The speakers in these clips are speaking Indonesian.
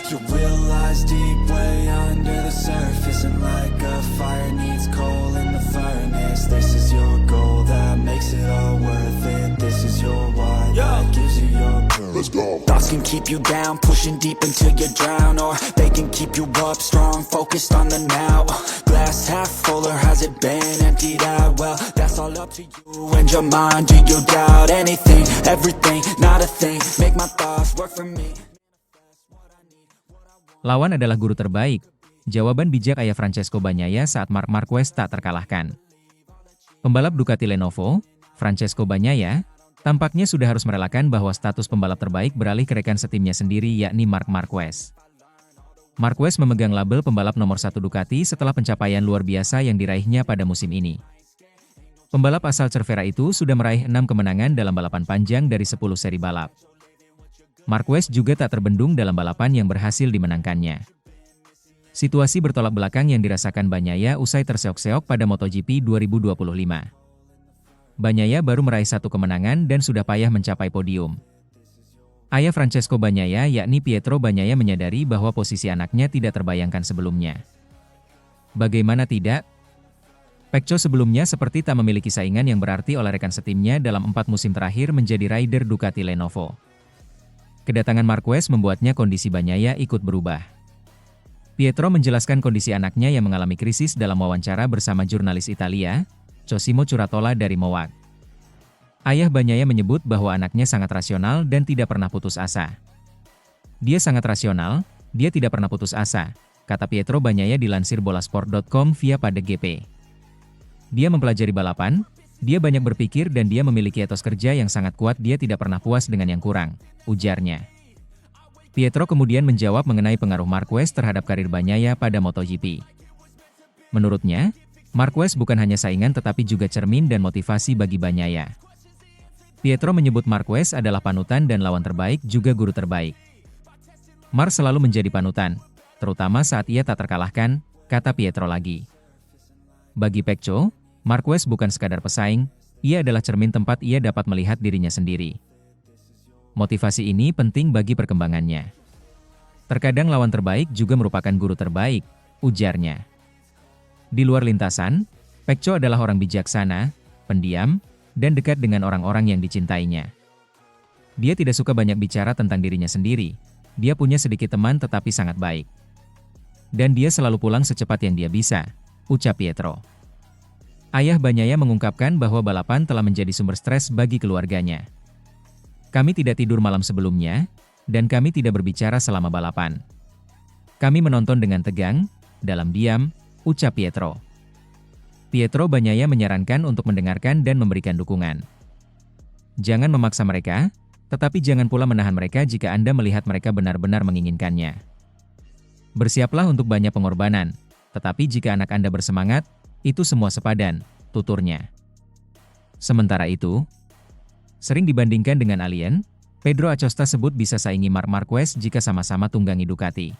You realize deep way under the surface, and like a fire needs coal in the furnace. This is your goal that makes it all worth it. This is your why that gives you your purpose. Let's go. Thoughts can keep you down, pushing deep until you drown, or they can keep you up strong, focused on the now. Glass half full, or has it been emptied out? Well, that's all up to you and your mind. Do you doubt anything, everything, not a thing? Make my thoughts work for me. Lawan adalah guru terbaik. Jawaban bijak ayah Francesco Bagnaia saat Marc Marquez tak terkalahkan. Pembalap Ducati Lenovo, Francesco Bagnaia, tampaknya sudah harus merelakan bahwa status pembalap terbaik beralih ke rekan setimnya sendiri yakni Marc Marquez. Marquez memegang label pembalap nomor 1 Ducati setelah pencapaian luar biasa yang diraihnya pada musim ini. Pembalap asal Cervera itu sudah meraih 6 kemenangan dalam balapan panjang dari 10 seri balap. Marquez juga tak terbendung dalam balapan yang berhasil dimenangkannya. Situasi bertolak belakang yang dirasakan Bagnaia usai terseok-seok pada MotoGP 2025. Bagnaia baru meraih 1 kemenangan dan sudah payah mencapai podium. Ayah Francesco Bagnaia yakni Pietro Bagnaia menyadari bahwa posisi anaknya tidak terbayangkan sebelumnya. Bagaimana tidak? Pecco sebelumnya seperti tak memiliki saingan yang berarti oleh rekan setimnya dalam 4 musim terakhir menjadi rider Ducati Lenovo. Kedatangan Marquez membuatnya kondisi Bagnaia ikut berubah. Pietro menjelaskan kondisi anaknya yang mengalami krisis dalam wawancara bersama jurnalis Italia, Cosimo Curatola dari Mowag. Ayah Bagnaia menyebut bahwa anaknya sangat rasional dan tidak pernah putus asa. Dia sangat rasional, dia tidak pernah putus asa, kata Pietro Bagnaia dilansir bolasport.com via pada GP. Dia mempelajari balapan, dia banyak berpikir dan dia memiliki etos kerja yang sangat kuat. Dia tidak pernah puas dengan yang kurang, ujarnya. Pietro kemudian menjawab mengenai pengaruh Marquez terhadap karir Bagnaia pada MotoGP. Menurutnya, Marquez bukan hanya saingan tetapi juga cermin dan motivasi bagi Bagnaia. Pietro menyebut Marquez adalah panutan dan lawan terbaik juga guru terbaik. Mar selalu menjadi panutan, terutama saat ia tak terkalahkan, kata Pietro lagi. Bagi Pecco, Marquez bukan sekadar pesaing, ia adalah cermin tempat ia dapat melihat dirinya sendiri. Motivasi ini penting bagi perkembangannya. Terkadang lawan terbaik juga merupakan guru terbaik, ujarnya. Di luar lintasan, Pecco adalah orang bijaksana, pendiam, dan dekat dengan orang-orang yang dicintainya. Dia tidak suka banyak bicara tentang dirinya sendiri, dia punya sedikit teman tetapi sangat baik. Dan dia selalu pulang secepat yang dia bisa, ucap Pietro. Ayah Bagnaia mengungkapkan bahwa balapan telah menjadi sumber stres bagi keluarganya. Kami tidak tidur malam sebelumnya, dan kami tidak berbicara selama balapan. Kami menonton dengan tegang, dalam diam, ucap Pietro. Pietro Bagnaia menyarankan untuk mendengarkan dan memberikan dukungan. Jangan memaksa mereka, tetapi jangan pula menahan mereka jika Anda melihat mereka benar-benar menginginkannya. Bersiaplah untuk banyak pengorbanan, tetapi jika anak Anda bersemangat, itu semua sepadan, tuturnya. Sementara itu, sering dibandingkan dengan alien, Pedro Acosta sebut bisa saingi Marc Marquez jika sama-sama tunggangi Ducati.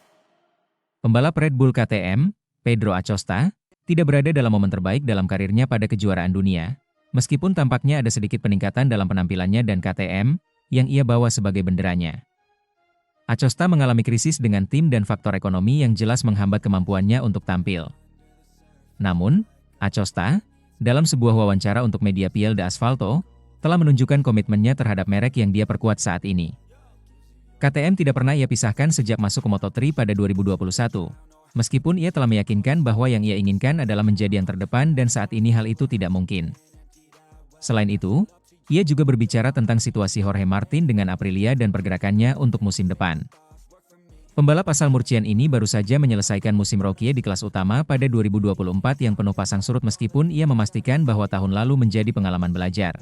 Pembalap Red Bull KTM, Pedro Acosta, tidak berada dalam momen terbaik dalam karirnya pada kejuaraan dunia, meskipun tampaknya ada sedikit peningkatan dalam penampilannya dan KTM, yang ia bawa sebagai benderanya. Acosta mengalami krisis dengan tim dan faktor ekonomi yang jelas menghambat kemampuannya untuk tampil. Namun, Acosta, dalam sebuah wawancara untuk media Piel de Asfalto, telah menunjukkan komitmennya terhadap merek yang dia perkuat saat ini. KTM tidak pernah ia pisahkan sejak masuk ke Moto3 pada 2021, meskipun ia telah meyakinkan bahwa yang ia inginkan adalah menjadi yang terdepan dan saat ini hal itu tidak mungkin. Selain itu, ia juga berbicara tentang situasi Jorge Martin dengan Aprilia dan pergerakannya untuk musim depan. Pembalap asal Murcian ini baru saja menyelesaikan musim rookie di kelas utama pada 2024 yang penuh pasang surut meskipun ia memastikan bahwa tahun lalu menjadi pengalaman belajar.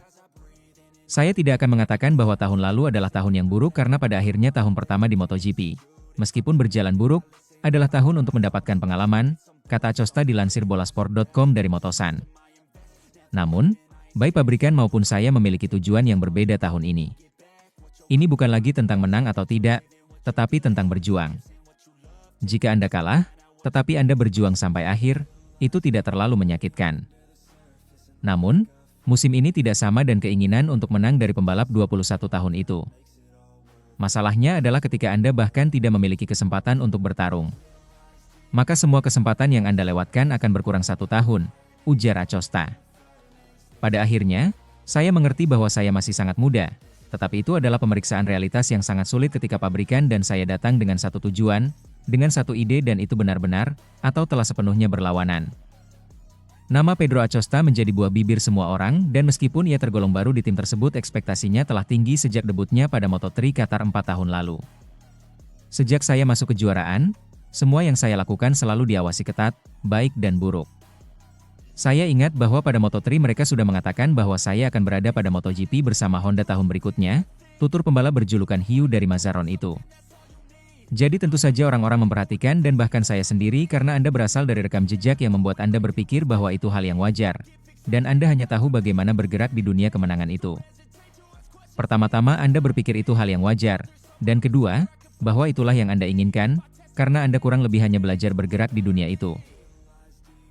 Saya tidak akan mengatakan bahwa tahun lalu adalah tahun yang buruk karena pada akhirnya tahun pertama di MotoGP. Meskipun berjalan buruk, adalah tahun untuk mendapatkan pengalaman, kata Acosta dilansir bolasport.com dari Motosan. Namun, baik pabrikan maupun saya memiliki tujuan yang berbeda tahun ini. Ini bukan lagi tentang menang atau tidak, tetapi tentang berjuang. Jika Anda kalah, tetapi Anda berjuang sampai akhir, itu tidak terlalu menyakitkan. Namun, musim ini tidak sama dan keinginan untuk menang dari pembalap 21 tahun itu. Masalahnya adalah ketika Anda bahkan tidak memiliki kesempatan untuk bertarung. Maka semua kesempatan yang Anda lewatkan akan berkurang 1 tahun, ujar Acosta. Pada akhirnya, saya mengerti bahwa saya masih sangat muda, tetapi itu adalah pemeriksaan realitas yang sangat sulit ketika pabrikan dan saya datang dengan satu tujuan, dengan satu ide dan itu benar-benar, atau telah sepenuhnya berlawanan. Nama Pedro Acosta menjadi buah bibir semua orang dan meskipun ia tergolong baru di tim tersebut ekspektasinya telah tinggi sejak debutnya pada Moto3 Qatar 4 tahun lalu. Sejak saya masuk kejuaraan, semua yang saya lakukan selalu diawasi ketat, baik dan buruk. Saya ingat bahwa pada Moto3 mereka sudah mengatakan bahwa saya akan berada pada MotoGP bersama Honda tahun berikutnya, tutur pembalap berjulukan hiu dari Mazzaron itu. Jadi tentu saja orang-orang memperhatikan dan bahkan saya sendiri karena Anda berasal dari rekam jejak yang membuat Anda berpikir bahwa itu hal yang wajar. Dan Anda hanya tahu bagaimana bergerak di dunia kemenangan itu. Pertama-tama Anda berpikir itu hal yang wajar. Dan kedua, bahwa itulah yang Anda inginkan, karena Anda kurang lebih hanya belajar bergerak di dunia itu.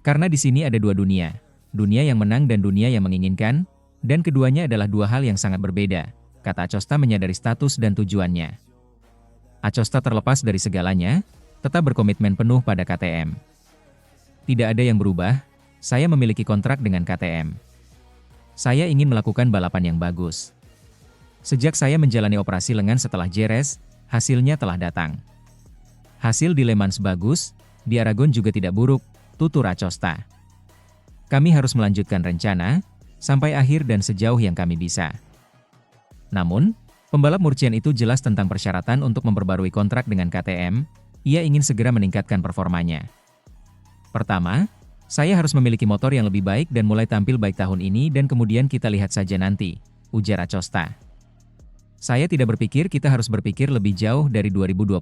Karena di sini ada 2 dunia. Dunia yang menang dan dunia yang menginginkan, dan keduanya adalah 2 hal yang sangat berbeda, kata Acosta menyadari status dan tujuannya. Acosta terlepas dari segalanya, tetap berkomitmen penuh pada KTM. Tidak ada yang berubah, saya memiliki kontrak dengan KTM. Saya ingin melakukan balapan yang bagus. Sejak saya menjalani operasi lengan setelah Jerez, hasilnya telah datang. Hasil di Le Mans bagus, di Aragon juga tidak buruk, tutur Acosta. Kami harus melanjutkan rencana, sampai akhir dan sejauh yang kami bisa. Namun, pembalap Murcian itu jelas tentang persyaratan untuk memperbarui kontrak dengan KTM, ia ingin segera meningkatkan performanya. Pertama, saya harus memiliki motor yang lebih baik dan mulai tampil baik tahun ini dan kemudian kita lihat saja nanti, ujar Acosta. Saya tidak berpikir kita harus berpikir lebih jauh dari 2026.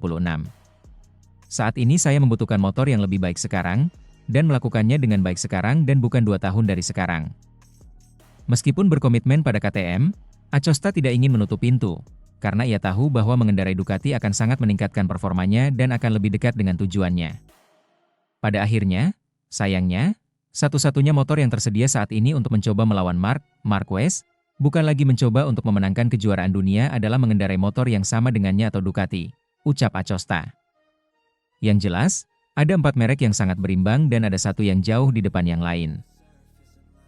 Saat ini saya membutuhkan motor yang lebih baik sekarang, dan melakukannya dengan baik sekarang dan bukan 2 tahun dari sekarang. Meskipun berkomitmen pada KTM, Acosta tidak ingin menutup pintu, karena ia tahu bahwa mengendarai Ducati akan sangat meningkatkan performanya dan akan lebih dekat dengan tujuannya. Pada akhirnya, sayangnya, satu-satunya motor yang tersedia saat ini untuk mencoba melawan Marc Marquez, bukan lagi mencoba untuk memenangkan kejuaraan dunia adalah mengendarai motor yang sama dengannya atau Ducati, ucap Acosta. Yang jelas, ada 4 merek yang sangat berimbang dan ada satu yang jauh di depan yang lain.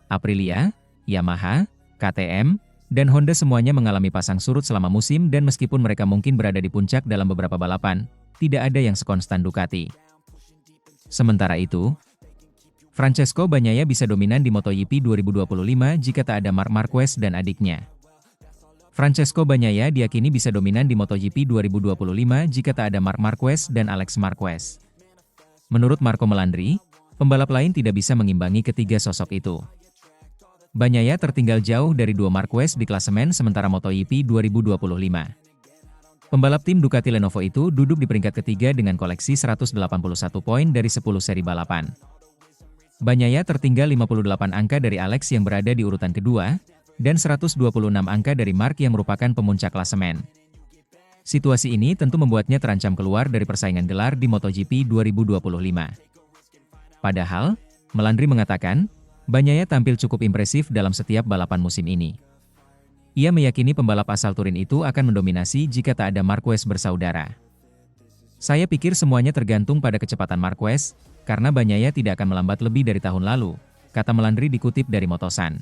Aprilia, Yamaha, KTM, dan Honda semuanya mengalami pasang surut selama musim dan meskipun mereka mungkin berada di puncak dalam beberapa balapan, tidak ada yang sekonstan Ducati. Sementara itu, Francesco Bagnaia bisa dominan di MotoGP 2025 jika tak ada Marc Marquez dan adiknya. Francesco Bagnaia diyakini bisa dominan di MotoGP 2025 jika tak ada Marc Marquez dan Alex Marquez. Menurut Marco Melandri, pembalap lain tidak bisa mengimbangi ketiga sosok itu. Bagnaia tertinggal jauh dari 2 Marquez di klasemen sementara MotoGP 2025. Pembalap tim Ducati Lenovo itu duduk di peringkat ketiga dengan koleksi 181 poin dari 10 seri balapan. Bagnaia tertinggal 58 angka dari Alex yang berada di urutan kedua, dan 126 angka dari Marc yang merupakan pemuncak klasemen. Situasi ini tentu membuatnya terancam keluar dari persaingan gelar di MotoGP 2025. Padahal, Melandri mengatakan, Bagnaia tampil cukup impresif dalam setiap balapan musim ini. Ia meyakini pembalap asal Turin itu akan mendominasi jika tak ada Marquez bersaudara. Saya pikir semuanya tergantung pada kecepatan Marquez, karena Bagnaia tidak akan melambat lebih dari tahun lalu, kata Melandri dikutip dari Motosan.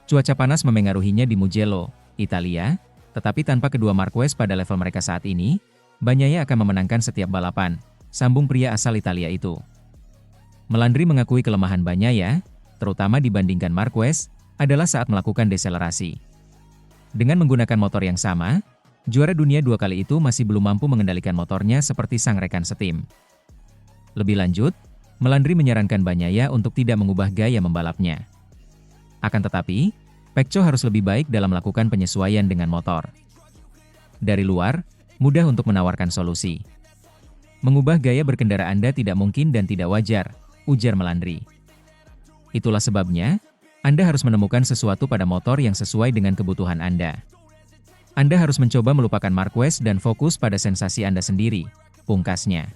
Cuaca panas memengaruhinya di Mugello, Italia, tetapi tanpa kedua Marquez pada level mereka saat ini, Bagnaia akan memenangkan setiap balapan, sambung pria asal Italia itu. Melandri mengakui kelemahan Bagnaia, terutama dibandingkan Marquez, adalah saat melakukan deselerasi. Dengan menggunakan motor yang sama, juara dunia 2 kali itu masih belum mampu mengendalikan motornya seperti sang rekan setim. Lebih lanjut, Melandri menyarankan Bagnaia untuk tidak mengubah gaya membalapnya. Akan tetapi, Pecco harus lebih baik dalam melakukan penyesuaian dengan motor. Dari luar, mudah untuk menawarkan solusi. Mengubah gaya berkendara Anda tidak mungkin dan tidak wajar, ujar Melandri. Itulah sebabnya, Anda harus menemukan sesuatu pada motor yang sesuai dengan kebutuhan Anda. Anda harus mencoba melupakan Marquez dan fokus pada sensasi Anda sendiri, pungkasnya.